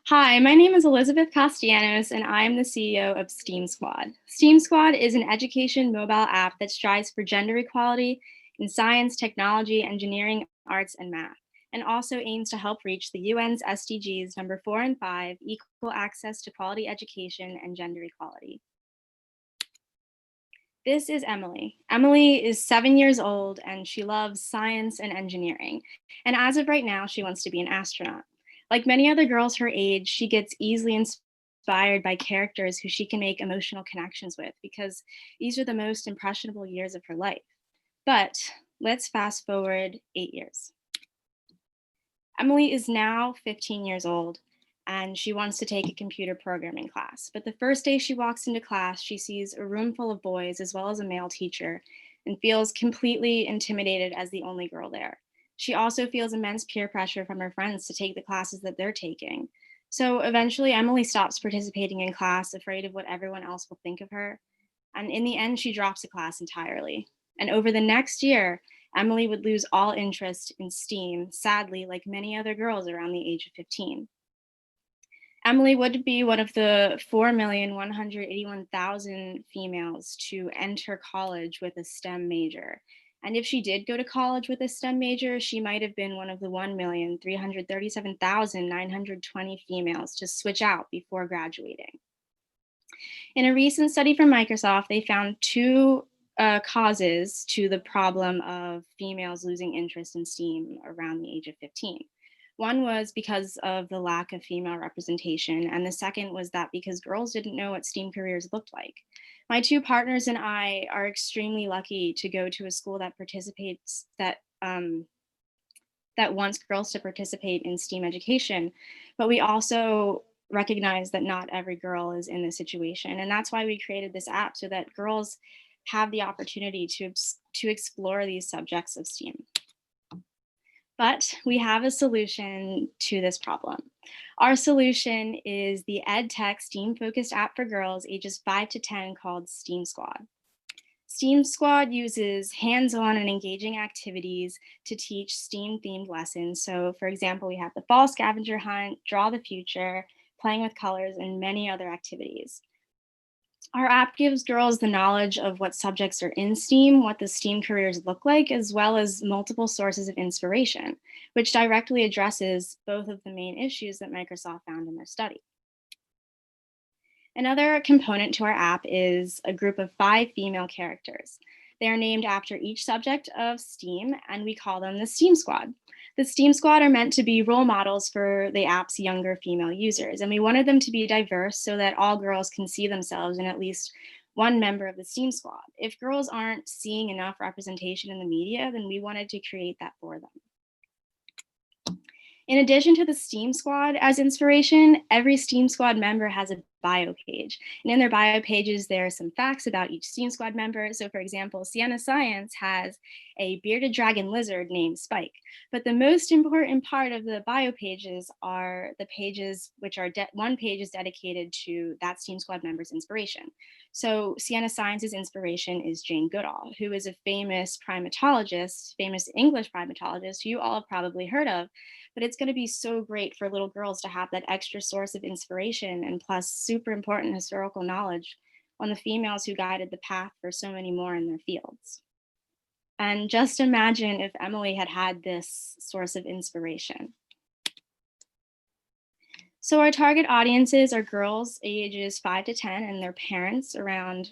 Hi, my name is Elizabeth Castellanos, and I'm the CEO of STEAM Squad. STEAM Squad is an education mobile app that strives for gender equality in science, technology, engineering, arts, and math, and also aims to help reach the UN's SDGs number 4 and 5, equal access to quality education and gender equality. This is Emily. Emily is 7 years old and she loves science and engineering. And as of right now, she wants to be an astronaut. Like many other girls her age, she gets easily inspired by characters who she can make emotional connections with because these are the most impressionable years of her life. But let's fast forward 8 years. Emily is now 15 years old and she wants to take a computer programming class. But the first day she walks into class, she sees a room full of boys as well as a male teacher and feels completely intimidated as the only girl there. She also feels immense peer pressure from her friends to take the classes that they're taking. So eventually, Emily stops participating in class, afraid of what everyone else will think of her. And in the end, she drops the class entirely. And over the next year, Emily would lose all interest in STEAM, sadly, like many other girls around the age of 15. Emily would be one of the 4,181,000 females to enter college with a STEM major. And if she did go to college with a STEM major, she might have been one of the 1,337,920 females to switch out before graduating. In a recent study from Microsoft, they found two causes to the problem of females losing interest in STEAM around the age of 15. One was because of the lack of female representation, and the second was that because girls didn't know what STEAM careers looked like. My two partners and I are extremely lucky to go to a school that that wants girls to participate in STEAM education, but we also recognize that not every girl is in this situation. And that's why we created this app so that girls have the opportunity to explore these subjects of STEAM. But we have a solution to this problem. Our solution is the EdTech STEAM-focused app for girls ages 5 to 10 called STEAM Squad. STEAM Squad uses hands-on and engaging activities to teach STEAM-themed lessons. So for example, we have the fall scavenger hunt, draw the future, playing with colors, and many other activities. Our app gives girls the knowledge of what subjects are in STEAM, what the STEAM careers look like, as well as multiple sources of inspiration, which directly addresses both of the main issues that Microsoft found in their study. Another component to our app is a group of 5 female characters. They are named after each subject of STEAM, and we call them the STEAM Squad. The STEAM Squad are meant to be role models for the app's younger female users, and we wanted them to be diverse so that all girls can see themselves in at least one member of the STEAM Squad. If girls aren't seeing enough representation in the media, then we wanted to create that for them. In addition to the STEAM Squad as inspiration, every STEAM Squad member has a bio page. And in their bio pages, there are some facts about each STEAM Squad member. So for example, Sienna Science has a bearded dragon lizard named Spike. But the most important part of the bio pages are the pages which are, one page is dedicated to that STEAM Squad member's inspiration. So Sienna Science's inspiration is Jane Goodall, who is a famous primatologist, famous English primatologist, who you all have probably heard of. But it's going to be so great for little girls to have that extra source of inspiration and plus super important historical knowledge on the females who guided the path for so many more in their fields. And just imagine if Emily had had this source of inspiration. So our target audiences are girls ages 5 to 10 and their parents around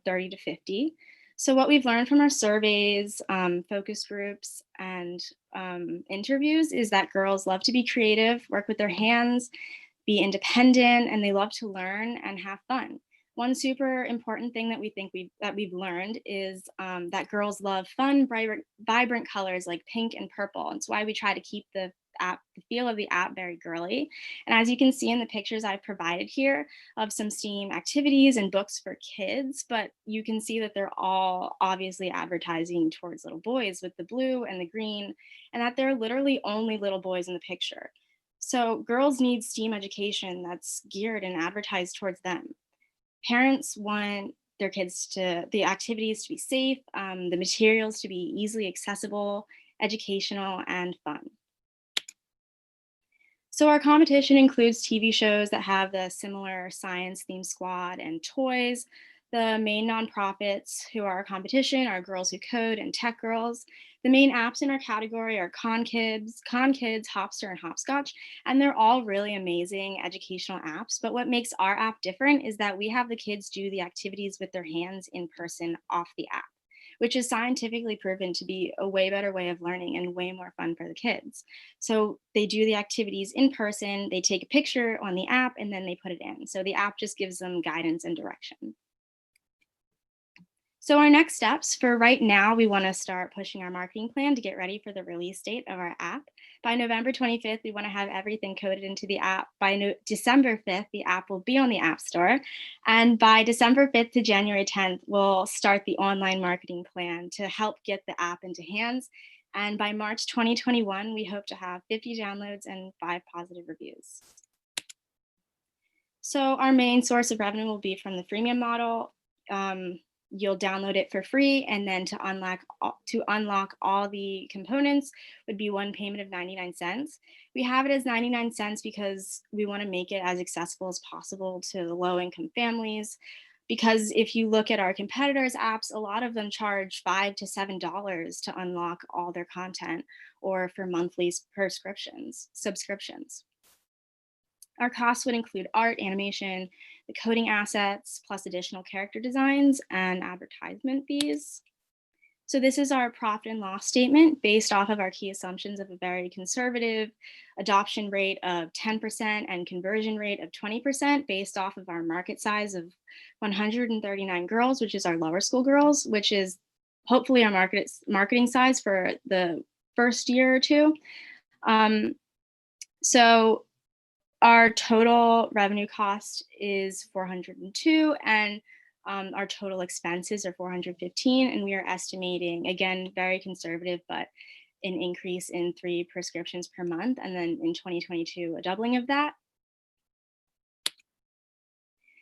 30 to 50. So what we've learned from our surveys, focus groups, and interviews is that girls love to be creative, work with their hands, be independent, and they love to learn and have fun. One super important thing that we've learned is that girls love fun, vibrant colors like pink and purple. It's why we try to keep the feel of the app very girly. And as you can see in the pictures I've provided here of some STEAM activities and books for kids, but you can see that they're all obviously advertising towards little boys with the blue and the green, and that they're literally only little boys in the picture. So girls need STEAM education that's geared and advertised towards them. Parents want their kids the activities to be safe, the materials to be easily accessible, educational, and fun. So our competition includes TV shows that have the similar science theme squad and toys. The main nonprofits who are our competition are Girls Who Code and Tech Girls. The main apps in our category are Con Kids, Hopster, and Hopscotch, and they're all really amazing educational apps. But what makes our app different is that we have the kids do the activities with their hands in person off the app, which is scientifically proven to be a way better way of learning and way more fun for the kids. So they do the activities in person, they take a picture on the app, and then they put it in. So the app just gives them guidance and direction. So our next steps for right now, we want to start pushing our marketing plan to get ready for the release date of our app. By November 25th, we want to have everything coded into the app. By December 5th, the app will be on the App Store. And by December 5th to January 10th, we'll start the online marketing plan to help get the app into hands. And by March 2021, we hope to have 50 downloads and 5 positive reviews. So our main source of revenue will be from the freemium model. You'll download it for free, and then to unlock all the components would be one payment of 99 cents. We have it as 99 cents because we want to make it as accessible as possible to low-income families. Because if you look at our competitors' apps, a lot of them charge $5 to $7 to unlock all their content or for monthly subscriptions. Our costs would include art, animation, the coding assets, plus additional character designs and advertisement fees. So this is our profit and loss statement based off of our key assumptions of a very conservative adoption rate of 10% and conversion rate of 20% based off of our market size of 139 girls, which is our lower school girls, which is hopefully our marketing size for the first year or two. So our total revenue cost is 402, and our total expenses are 415, and we are estimating, again, very conservative, but an increase in 3 prescriptions per month, and then in 2022, a doubling of that.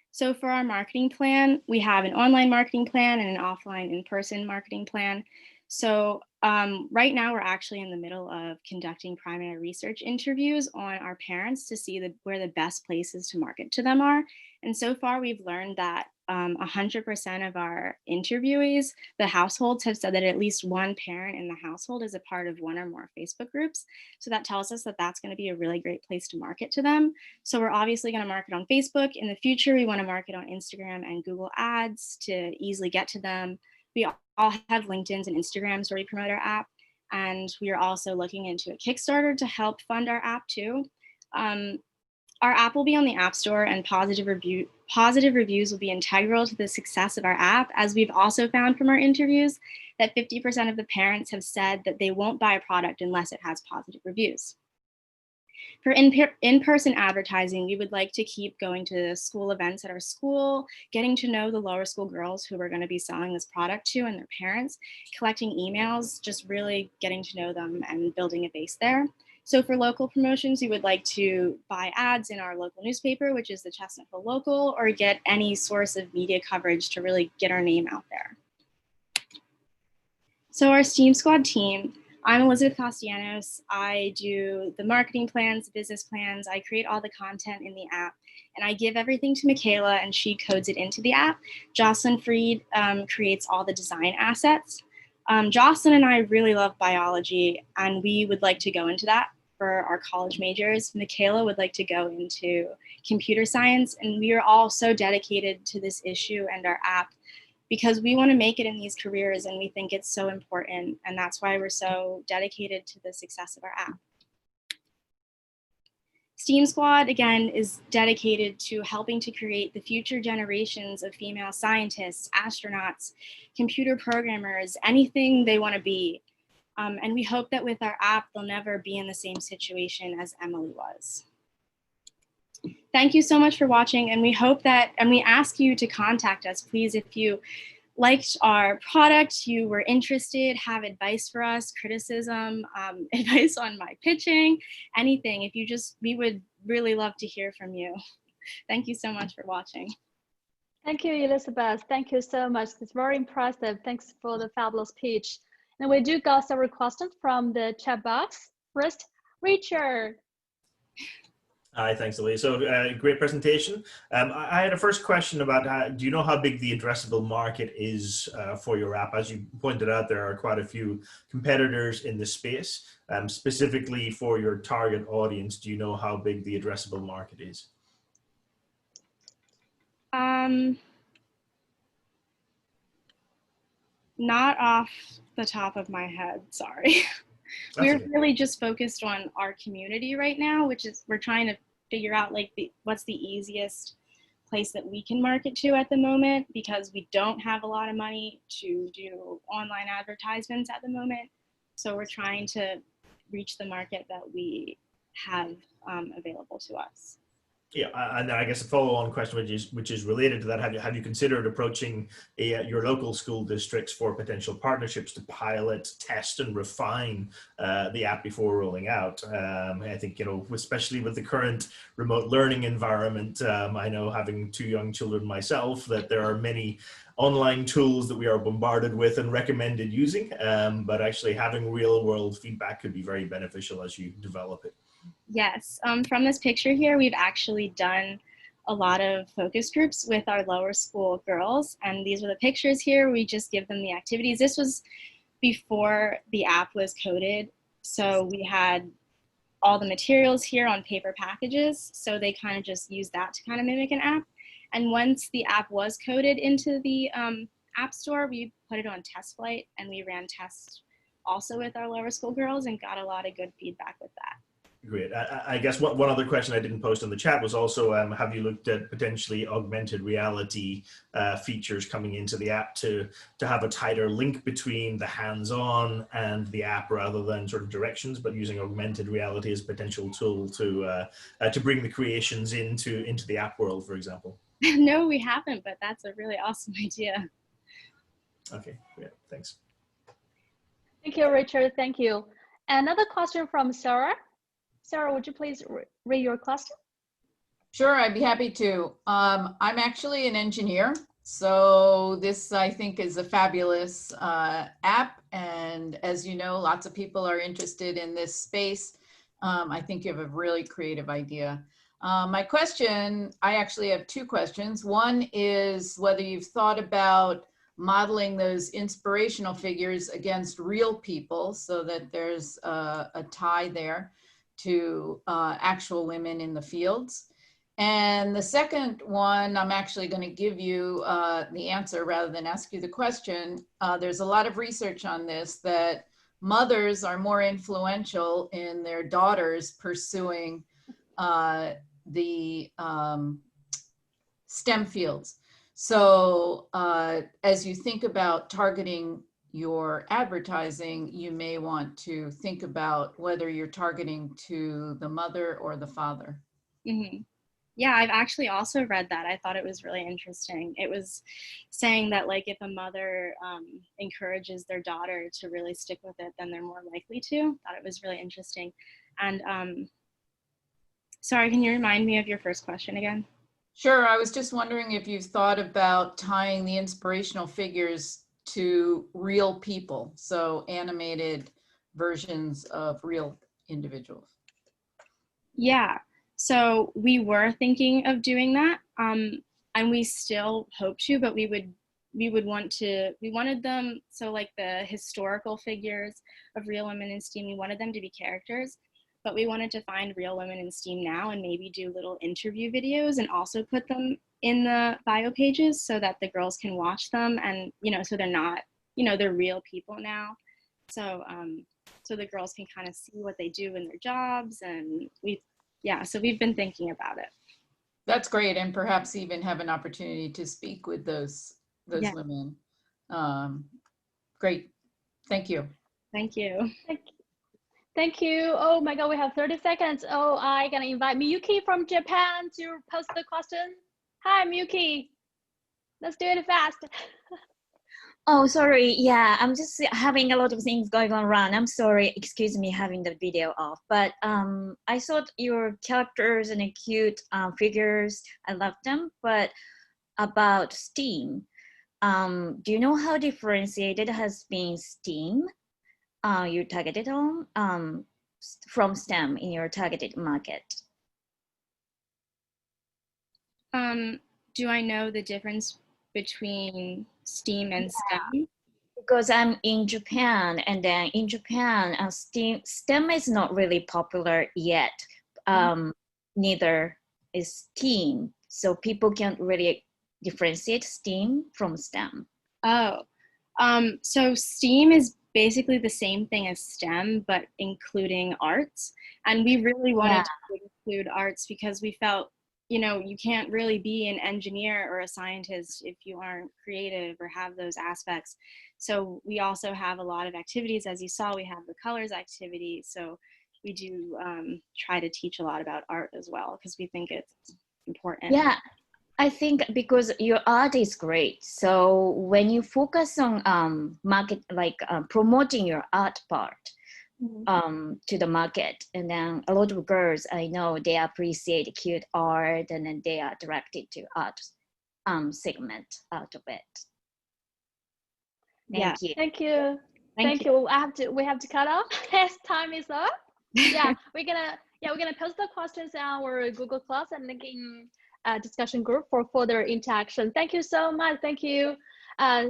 So for our marketing plan, we have an online marketing plan and an offline in-person marketing plan. So right now we're actually in the middle of conducting primary research interviews on our parents to see where the best places to market to them are. And so far we've learned that 100% of our interviewees, the households, have said that at least one parent in the household is a part of one or more Facebook groups. So that tells us that that's going to be a really great place to market to them. So we're obviously going to market on Facebook. In the future, we want to market on Instagram and Google Ads to easily get to them. We all have LinkedIn's and Instagrams where we promote our app. And we are also looking into a Kickstarter to help fund our app too. Our app will be on the App Store, and positive reviews will be integral to the success of our app, as we've also found from our interviews that 50% of the parents have said that they won't buy a product unless it has positive reviews. For in-person advertising, we would like to keep going to school events at our school, getting to know the lower school girls who we're going to be selling this product to and their parents, collecting emails, just really getting to know them and building a base there. So for local promotions, we would like to buy ads in our local newspaper, which is the Chestnut Hill Local, or get any source of media coverage to really get our name out there. So our STEAM Squad team, I'm Elizabeth Castellanos. I do the marketing plans, the business plans. I create all the content in the app, and I give everything to Michaela, and she codes it into the app. Jocelyn Freed creates all the design assets. Jocelyn and I really love biology, and we would like to go into that for our college majors. Michaela would like to go into computer science, and we are all so dedicated to this issue and our app because we want to make it in these careers, and we think it's so important, and that's why we're so dedicated to the success of our app. STEAM Squad, again, is dedicated to helping to create the future generations of female scientists, astronauts, computer programmers, anything they want to be. And we hope that with our app, they'll never be in the same situation as Emily was. Thank you so much for watching, and we hope that, and we ask you to contact us, please, if you liked our product, you were interested, have advice for us, criticism, advice on my pitching, anything. If you just, we would really love to hear from you. Thank you so much for watching. Thank you, Elizabeth. Thank you so much. It's very impressive. Thanks for the fabulous pitch. And we do got several questions from the chat box. First, Richard. Hi, thanks, Lee. So great presentation. I had a first question about do you know how big the addressable market is for your app? As you pointed out, there are quite a few competitors in the space. Specifically for your target audience, do you know how big the addressable market is? Not off the top of my head, sorry. We're Okay. really just focused on our community right now, which is we're trying to figure out like what's the easiest place that we can market to at the moment, because we don't have a lot of money to do online advertisements at the moment. So we're trying to reach the market that we have available to us. Yeah, and I guess a follow-on question, which is related to that, have you considered approaching your local school districts for potential partnerships to pilot, test, and refine the app before rolling out? I think, you know, especially with the current remote learning environment, I know, having two young children myself, that there are many online tools that we are bombarded with and recommended using, but actually having real-world feedback could be very beneficial as you develop it. Yes, from this picture here, we've actually done a lot of focus groups with our lower school girls, and these are the pictures here. We just give them the activities. This was before the app was coded, so we had all the materials here on paper packages, so they kind of just use that to kind of mimic an app. And once the app was coded into the App Store, we put it on test flight, and we ran tests also with our lower school girls and got a lot of good feedback with that. Great. I guess one other question I didn't post in the chat was also, have you looked at potentially augmented reality features coming into the app to have a tighter link between the hands-on and the app, rather than sort of directions, but using augmented reality as a potential tool to bring the creations into the app world, for example? No, we haven't, but that's a really awesome idea. Okay, yeah, thanks. Thank you, Richard. Thank you. Another question from Sarah. Sarah, would you please read your question? Sure, I'd be happy to. I'm actually an engineer, so this, I think, is a fabulous app. And as you know, lots of people are interested in this space. I think you have a really creative idea. My question, I actually have two questions. One is whether you've thought about modeling those inspirational figures against real people so that there's a tie there to actual women in the fields. And the second one, I'm actually going to give you the answer rather than ask you the question. There's a lot of research on this, that mothers are more influential in their daughters pursuing the STEM fields. So as you think about targeting your advertising, you may want to think about whether you're targeting to the mother or the father. Mm-hmm. Yeah, I've actually also read that. I thought it was really interesting. It was saying that, like, if a mother encourages their daughter to really stick with it, then they're more likely to. Thought it was really interesting. And sorry, can you remind me of your first question again? Sure, I was just wondering if you've thought about tying the inspirational figures to real people, so animated versions of real individuals. Yeah, so we were thinking of doing that, and we still hope to, but we wanted them, so like the historical figures of real women in STEAM, we wanted them to be characters, but we wanted to find real women in STEAM now and maybe do little interview videos and also put them in the bio pages so that the girls can watch them, and, you know, so they're not, you know, they're real people now. So so the girls can kind of see what they do in their jobs, and so we've been thinking about it. That's great, and perhaps even have an opportunity to speak with those Yeah. women. Great, thank you. Thank you. Thank you. Oh my God, we have 30 seconds. Oh, I'm gonna invite Miyuki from Japan to post the question. Hi, Miyuki. Let's do it fast. Oh, sorry. Yeah, I'm just having a lot of things going on around. I'm sorry. Excuse me having the video off. But I thought your characters and the cute figures, I love them. But about STEAM, do you know how differentiated has been STEAM you targeted on from STEM in your targeted market? Do I know the difference between STEAM and STEM? Because I'm in Japan, and then in Japan, STEM is not really popular yet. Neither is STEAM, so people can't really differentiate STEAM from STEM. Oh, so STEAM is basically the same thing as STEM, but including arts. And we really wanted to include arts because we felt, you know, you can't really be an engineer or a scientist if you aren't creative or have those aspects. So we also have a lot of activities. As you saw, we have the colors activity. So we do try to teach a lot about art as well, because we think it's important. Yeah, I think because your art is great. So when you focus on promoting your art part, to the market, and then a lot of girls I know, they appreciate cute art, and then they are directed to art segment out of it. Thank you. Thank you. Thank you. We have to cut off as time is up. Yeah, we're gonna post the questions in our Google Class and linking discussion group for further interaction. Thank you so much. Thank you,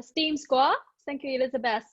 STEAM Squad. Thank you, Elizabeth.